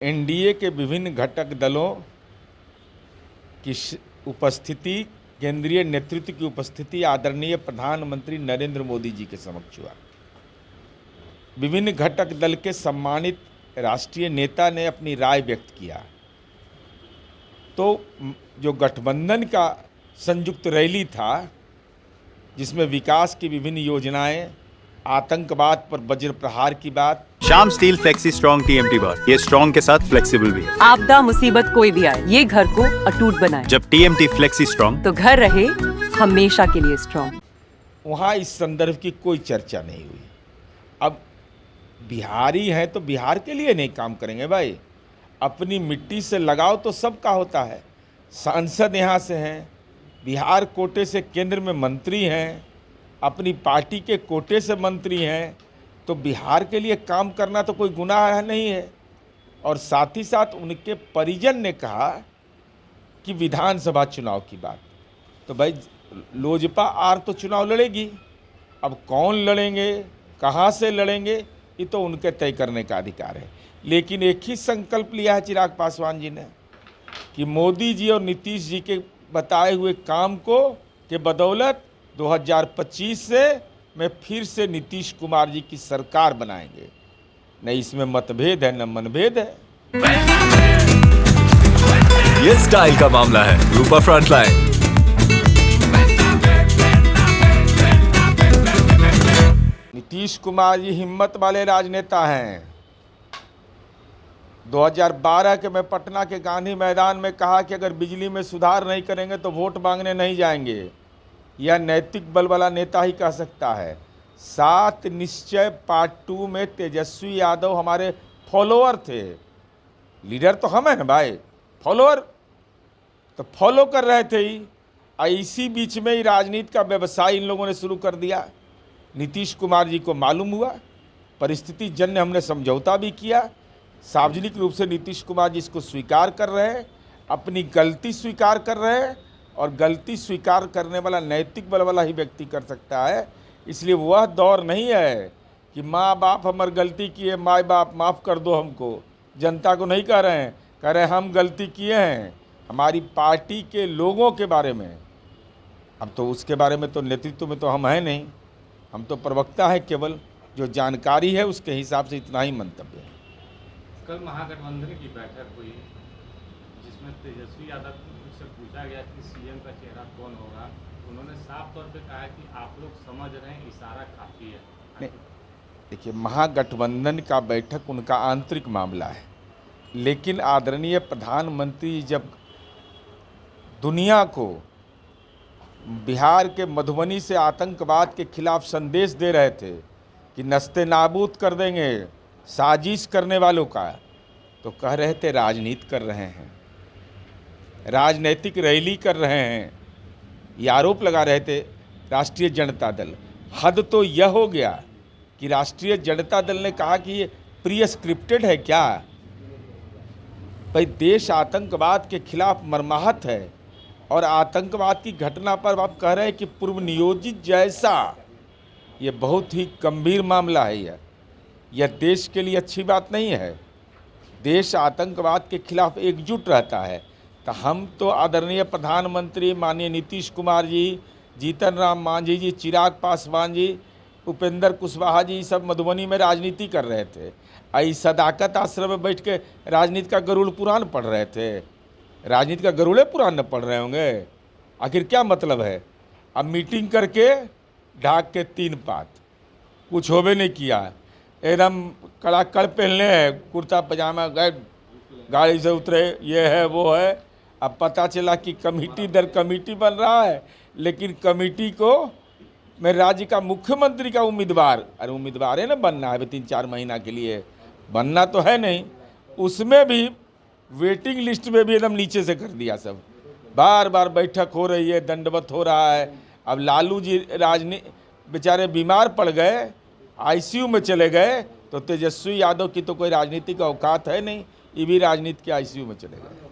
NDA के विभिन्न घटक दलों की उपस्थिति, केंद्रीय नेतृत्व की उपस्थिति आदरणीय प्रधानमंत्री नरेंद्र मोदी जी के समक्ष हुआ। विभिन्न घटक दल के सम्मानित राष्ट्रीय नेता ने अपनी राय व्यक्त किया। तो जो गठबंधन का संयुक्त रैली था, जिसमें विकास की विभिन्न योजनाएं, आतंकवाद पर वज्र प्रहार की बात। Shyam steel flexi strong TMT बार, ये स्ट्रॉन्ग के साथ फ्लेक्सिबल भी है। आपदा मुसीबत कोई भी आए, ये घर को अटूट बनाए। जब टीएमटी फ्लेक्सी स्ट्रॉन्ग, तो घर रहे हमेशा के लिए स्ट्रॉन्ग। वहाँ इस संदर्भ की कोई चर्चा नहीं हुई। अब बिहारी हैं तो बिहार के लिए नहीं काम करेंगे भाई। अपनी मिट्टी से लगाव तो सबका होता है। सांसद यहाँ से हैं, बिहार कोटे से केंद्र में मंत्री हैं, अपनी पार्टी के कोटे से मंत्री हैं, तो बिहार के लिए काम करना तो कोई गुनाह नहीं है। और साथ ही साथ उनके परिजन ने कहा कि विधानसभा चुनाव की बात, तो भाई लोजपा आर तो चुनाव लड़ेगी। अब कौन लड़ेंगे, कहाँ से लड़ेंगे, ये तो उनके तय करने का अधिकार है। लेकिन एक ही संकल्प लिया है चिराग पासवान जी ने कि मोदी जी और नीतीश जी के बताए हुए काम को के बदौलत 2025 से मैं फिर से नीतीश कुमार जी की सरकार बनाएंगे। न इसमें मतभेद है, न मनभेद है। ये स्टाइल का मामला है। रूपा फ्रंटलाइन। नीतीश कुमार जी हिम्मत वाले राजनेता हैं। 2012 के मैं पटना के गांधी मैदान में कहा कि अगर बिजली में सुधार नहीं करेंगे तो वोट मांगने नहीं जाएंगे। यह नैतिक बल वाला नेता ही कह सकता है। 7 निश्चय पार्ट 2 में तेजस्वी यादव हमारे फॉलोअर थे। लीडर तो हम हैं भाई, फॉलोअर तो फॉलो कर रहे थे ही। इसी बीच में ही राजनीति का व्यवसाय इन लोगों ने शुरू कर दिया। नीतीश कुमार जी को मालूम हुआ, परिस्थिति जन्य हमने समझौता भी किया। सार्वजनिक रूप से नीतीश कुमार जी इसको स्वीकार कर रहे हैं, अपनी गलती स्वीकार कर रहे हैं। और गलती स्वीकार करने वाला नैतिक बल वाला ही व्यक्ति कर सकता है। इसलिए वह दौर नहीं है कि माँ बाप हमारी गलती किए, माँ बाप माफ़ कर दो हमको। जनता को नहीं कह रहे हैं, कह रहे हैं हम गलती किए हैं। हमारी पार्टी के लोगों के बारे में, अब तो उसके बारे में तो नेतृत्व में तो हम हैं नहीं, हम तो प्रवक्ता हैं केवल। जो जानकारी है उसके हिसाब से इतना ही मंतव्य है। कल महागठबंधन की बैठक हुई जिसमें तेजस्वी यादव से पूछा गया कि सीएम का चेहरा कौन होगा। उन्होंने साफ तौर पे कहा कि आप लोग समझ रहे हैं, इशारा काफ़ी है। नहीं, देखिए, महागठबंधन का बैठक उनका आंतरिक मामला है। लेकिन आदरणीय प्रधानमंत्री जब दुनिया को बिहार के मधुबनी से आतंकवाद के खिलाफ संदेश दे रहे थे कि नस्ते नाबूद कर देंगे साजिश करने वालों का, तो कह रहे थे राजनीति कर रहे हैं, राजनीतिक रैली कर रहे हैं। ये आरोप लगा रहे थे राष्ट्रीय जनता दल। हद तो यह हो गया कि राष्ट्रीय जनता दल ने कहा कि ये प्री स्क्रिप्टेड है क्या। भाई देश आतंकवाद के खिलाफ मर्माहत है और आतंकवाद की घटना पर आप कह रहे हैं कि पूर्व नियोजित जैसा। ये बहुत ही गंभीर मामला है। यह देश के लिए अच्छी बात नहीं है। देश आतंकवाद के खिलाफ एकजुट रहता है। तो हम तो आदरणीय प्रधानमंत्री माननीय नीतीश कुमार जी, जीतन राम मांझी जी, चिराग पासवान जी, उपेंद्र कुशवाहा जी सब मधुबनी में राजनीति कर रहे थे। आई सदाकत आश्रम में बैठ के राजनीति का गरुड़ पुराण पढ़ रहे थे। राजनीति का गरुड़े पुराण न पढ़ रहे होंगे। आखिर क्या मतलब है। अब मीटिंग करके ढाक के 3 पात, कुछ होवे नहीं किया। एकदम कड़ाकड़ पहनले हैं, कुर्ता पजामा, गए गाड़ी से उतरे, ये है वो है। अब पता चला कि कमेटी दर कमेटी बन रहा है, लेकिन कमेटी को मैं राज्य का मुख्यमंत्री का उम्मीदवार, अरे उम्मीदवार है ना बनना है 3-4 महीना के लिए, बनना तो है नहीं। उसमें भी वेटिंग लिस्ट में भी एकदम नीचे से कर दिया सब। बार बार बैठक हो रही है, दंडवत हो रहा है। अब लालू जी बेचारे बीमार पड़ गए, आईसीयू में चले गए, तो तेजस्वी यादव की तो कोई राजनीति का औकात है नहीं, ये भी राजनीति के आईसीयू में चले गए।